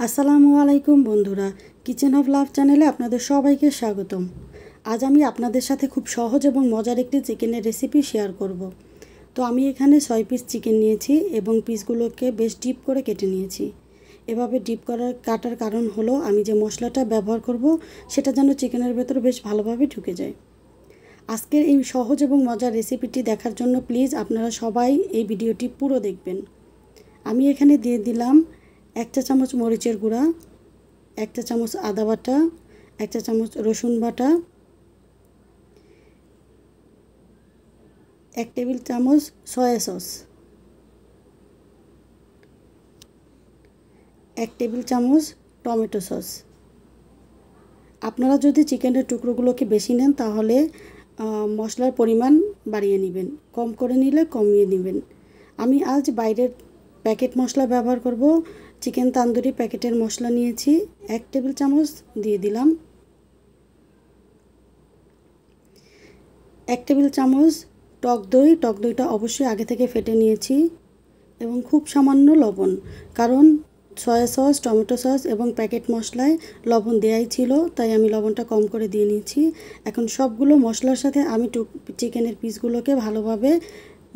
আসসালামু আলাইকুম বন্ধুরা, কিচেন অফ লাভ চ্যানেলে আপনাদের সবাইকে স্বাগতম। আজ আমি আপনাদের সাথে খুব সহজ এবং মজার একটি চিকেনের রেসিপি শেয়ার করব। তো আমি এখানে 6 পিস চিকেন নিয়েছি এবং পিসগুলোকে বেশ ডিপ করে কেটে নিয়েছি। এভাবে ডিপ কাটার কারণ হলো আমি যে মশলাটা ব্যবহার করব সেটা যেন চিকেনের ভেতর বেশ ভালোভাবে ঢুকে যায়। আজকের এই সহজ এবং মজার রেসিপিটি দেখার জন্য প্লিজ আপনারা সবাই এই ভিডিওটি পুরো দেখবেন। আমি এখানে দিয়ে দিলাম 1 চা চামচ মরিচের গুঁড়া, 1 চা চামচ আদা বাটা, 1 চা চামচ রসুন বাটা, 1 টেবিল চামচ সয়া সস, 1 টেবিল চামচ টমেটো সস। আপনারা যদি চিকেনের টুকরোগুলোকে বেশি নেন তাহলে মশলার পরিমাণ বাড়িয়ে নেবেন, কম করে নিলে কমিয়ে নেবেন। আমি আজ বাইরের প্যাকেট মশলা ব্যবহার করব। চিকেন তান্দুরি প্যাকেটের মশলা নিয়েছি, 1 টেবিল চামচ দিয়ে দিলাম। 1 টেবিল চামচ টক দইটা অবশ্যই আগে থেকে ফেটে নিয়েছি এবং খুব সামান্য লবণ, কারণ সয়া সস, টমেটো সস এবং প্যাকেট মশলায় লবণ দেয়াই ছিল, তাই আমি লবণটা কম করে দিয়ে নিয়েছি। এখন সবগুলো মশলার সাথে আমি চিকেনের পিসগুলোকে ভালোভাবে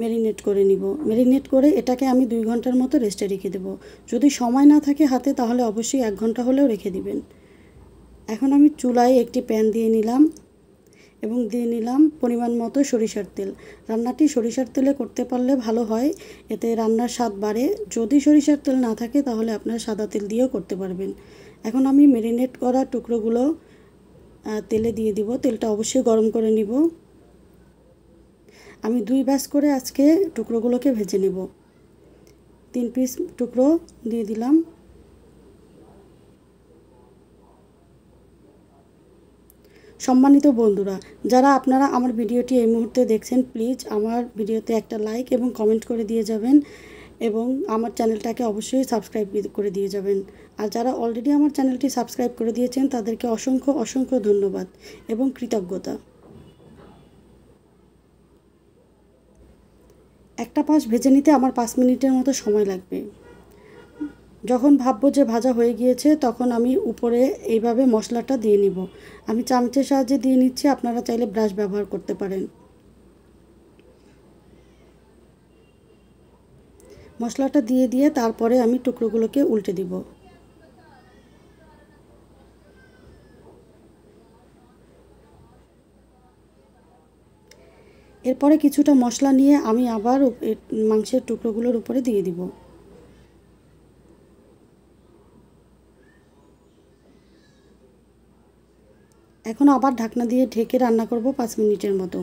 ম্যারিনেট করে নিব। ম্যারিনেট করে এটাকে আমি 2 ঘন্টার মতো রেস্টে রেখে দেব। যদি সময় না থাকে হাতে তাহলে অবশ্যই 1 ঘন্টা হলেও রেখে দিবেন। এখন আমি চুলায় একটি প্যান দিয়ে নিলাম এবং দিয়ে নিলাম পরিমাণ মতো সরিষার তেল। রান্নাটি সরিষার তেলে করতে পারলে ভালো হয়, এতে রান্নার স্বাদ বাড়ে। যদি সরিষার তেল না থাকে তাহলে আপনারা সাদা তেল দিয়েও করতে পারবেন। এখন আমি ম্যারিনেট করা টুকরোগুলো তেলে দিয়ে দিব। তেলটা অবশ্যই গরম করে নিব। আমি 2 ব্যাচ করে আজকে টুকরোগুলোকে ভেজে নেব। 3 পিস টুকরো দিয়ে দিলাম। সম্মানিত বন্ধুরা, যারা আপনারা আমার ভিডিওটি এই মুহূর্তে দেখছেন, প্লিজ আমার ভিডিওতে একটা লাইক এবং কমেন্ট করে দিয়ে যাবেন এবং আমার চ্যানেলটাকে অবশ্যই সাবস্ক্রাইব করে দিয়ে যাবেন। আর যারা অলরেডি আমার চ্যানেলটি সাবস্ক্রাইব করে দিয়েছেন তাদেরকে অসংখ্য ধন্যবাদ এবং কৃতজ্ঞতা। একটা পাশ ভেজে নিতে আমার 5 মিনিটের মতো সময় লাগবে। যখন ভাববো যে ভাজা হয়ে গিয়েছে তখন আমি উপরে এইভাবে মশলাটা দিয়ে নিব। আমি চামচের সাহায্যে দিয়ে নিচ্ছি, আপনারা চাইলে ব্রাশ ব্যবহার করতে পারেন। মশলাটা দিয়ে তারপরে আমি টুকরোগুলোকে উল্টে দিব। এরপরে কিছুটা মশলা নিয়ে আমি আবার মাংসের টুকরোগুলোর উপরে দিয়ে দিব। এখন আবার ঢাকনা দিয়ে ঢেকে রান্না করব 5 মিনিটের মতো।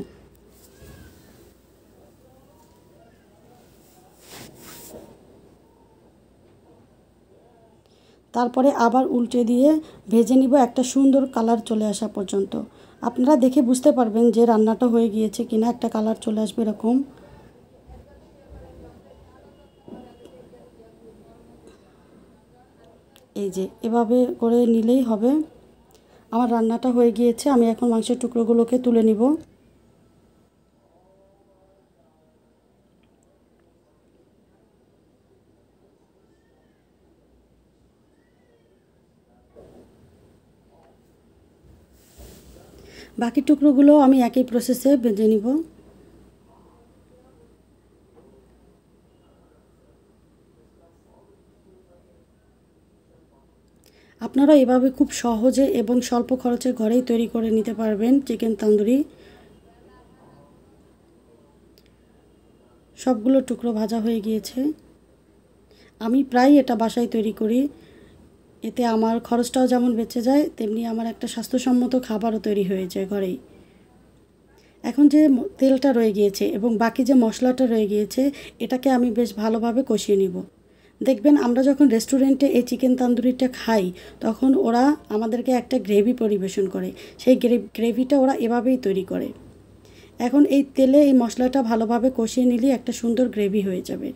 তারপরে আবার উল্টে দিয়ে ভেজে নিব একটা সুন্দর কালার চলে আসা পর্যন্ত। আপনারা দেখে বুঝতে পারবেন যে রান্নাটা হয়ে গিয়েছে কিনা, একটা কালার চলে আসবে এরকম। এই যে এভাবে করে নিলেই হবে। আমার রান্নাটা হয়ে গিয়েছে, আমি এখন মাংসের টুকরোগুলোকে তুলে নিব। বাকি টুকরোগুলো আমি একই প্রসেসে ভেজে নিব। আপনারা এভাবে খুব সহজে এবং স্বল্প খরচে ঘরেই তৈরি করে নিতে পারবেন চিকেন তন্দুরি। সবগুলো টুকরো ভাজা হয়ে গিয়েছে। আমি প্রায় এটা বাসায় তৈরি করি, এতে আমার খরচটাও যেমন বেঁচে যায় তেমনি আমার একটা স্বাস্থ্যসম্মত খাবারও তৈরি হয়ে যায় ঘরেই। এখন যে তেলটা রয়ে গিয়েছে এবং বাকি যে মশলাটা রয়ে গিয়েছে এটাকে আমি বেশ ভালোভাবে কষিয়ে নিব। দেখবেন আমরা যখন রেস্টুরেন্টে এই চিকেন তান্দুরিটা খাই তখন ওরা আমাদেরকে একটা গ্রেভি পরিবেশন করে, সেই গ্রেভিটা ওরা এভাবেই তৈরি করে। এখন এই তেলে এই মশলাটা ভালোভাবে কষিয়ে নিলে একটা সুন্দর গ্রেভি হয়ে যাবে।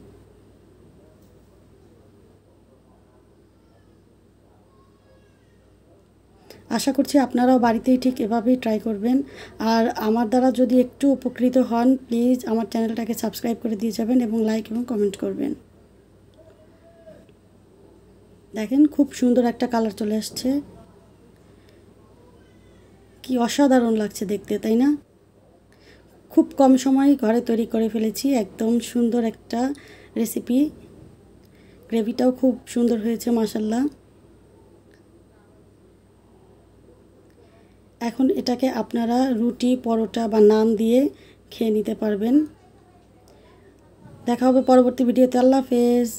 আশা করছি আপনারাও বাড়িতেই ঠিক এভাবেই ট্রাই করবেন। আর আমার দ্বারা যদি একটু উপকৃত হন প্লিজ আমার চ্যানেলটাকে সাবস্ক্রাইব করে দিয়ে যাবেন এবং লাইক এবং কমেন্ট করবেন। দেখেন খুব সুন্দর একটা কালার চলে আসছে, কি অসাধারণ লাগছে দেখতে, তাই না? খুব কম সময়ে ঘরে তৈরি করে ফেলেছি একদম সুন্দর একটা রেসিপি। গ্রেভিটাও খুব সুন্দর হয়েছে মাশাল্লাহ। এখন এটাকে আপনারা রুটি, পরোটা বা নান দিয়ে খেয়ে নিতে পারবেন। দেখা হবে পরবর্তী ভিডিওতে। আল্লাহ হাফেজ।